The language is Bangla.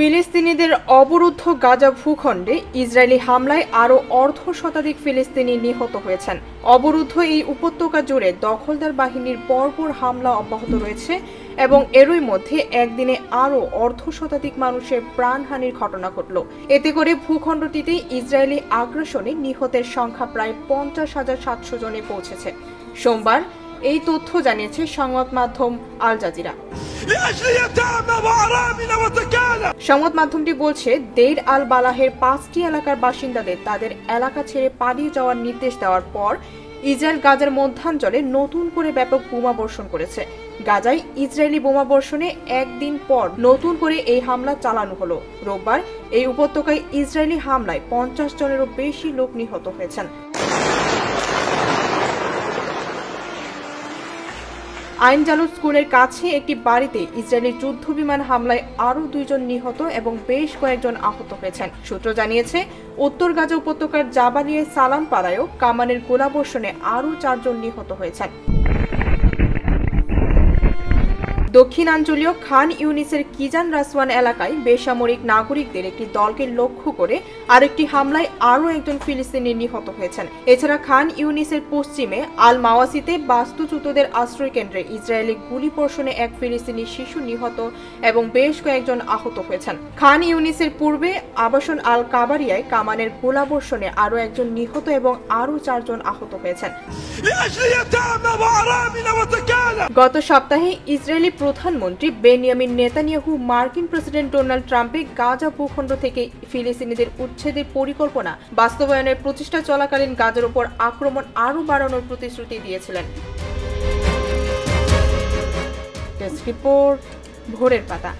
ফিলিস্তিনিদের অবরুদ্ধ গাজা ভূখণ্ডে ইসরায়েলি হামলায় আরও অর্ধ শতাধিক ফিলিস্তিনি নিহত হয়েছেন। অবরুদ্ধ এই উপত্যকা জুড়ে দখলদার বাহিনীর বর্বর হামলা অব্যাহত রয়েছে এবং এরই মধ্যে একদিনে আরও অর্ধ শতাধিক মানুষের প্রাণহানির ঘটনা ঘটল। এতে করে ভূখণ্ডটিতে ইসরায়েলি আগ্রাসনে নিহতের সংখ্যা প্রায় 50,700 জনে পৌঁছেছে। সোমবার এই তথ্য জানিয়েছে সংবাদ মাধ্যম আল জাজিরা। সংবাদ মাধ্যমটি বলছে, দেইর আল বালাহের 5টি এলাকার বাসিন্দাদের তাদের এলাকা ছেড়ে পালিয়ে যাওয়ার নির্দেশ দেওয়ার পর ইসরায়েল গাজার মধ্যাঞ্চলে নতুন করে ব্যাপক বোমাবর্ষণ করেছে। গাজায় ইসরায়েলি বোমাবর্ষণে একদিন পর নতুন করে এই হামলা চালানো হলো। রোববার এই উপত্যকায় ইসরায়েলি হামলায় 50 জনেরও বেশি লোক নিহত হয়েছেন। আইন জালুদ স্কুলের কাছে একটি বাড়িতে ইসরায়েলি যুদ্ধ বিমান হামলায় আরও 2 জন নিহত এবং বেশ কয়েকজন আহত হয়েছেন। সূত্র জানিয়েছে, উত্তর গাজা উপত্যকার জাবালিয়া সালাম পাড়ায়ও কামানের গোলাবর্ষণে আরও 4 জন নিহত হয়েছেন। দক্ষিণাঞ্চলীয় খান ইউনিসের কিজান রাসওয়ান এলাকায় বেসামরিক নাগরিকদের একটি দলকে লক্ষ্য করে আরেকটি হামলায় আরও একজন ফিলিস্তিনি নিহত হয়েছেন। এছাড়া খান ইউনিসের পশ্চিমে আল মাওয়াসিতে বাস্তুচ্যুতদের আশ্রয় কেন্দ্রে ইসরায়েলি গুলিবর্ষণে এক ফিলিস্তিনি শিশু নিহত এবং বেশ কয়েকজন আহত হয়েছেন। খান ইউনিসের পূর্বে আবাসন আল কাবারিয়ায় কামানের গোলাবর্ষণে আরও একজন নিহত এবং আরও 4 জন আহত হয়েছেন। গত সপ্তাহে ইসরায়েলি প্রধানমন্ত্রী বেনিয়ামিন নেতানিয়াহু মার্কিন প্রেসিডেন্ট ডোনাল্ড ট্রাম্পকে গাজা ভূখণ্ড থেকে ফিলিস্তিনিদের উচ্ছেদের পরিকল্পনা বাস্তবায়নের প্রচেষ্টা চলাকালীন গাজার উপর আক্রমণ আরও বাড়ানোর প্রতিশ্রুতি দিয়েছিলেন। ডেস্ক রিপোর্ট, ভোরের পাতা।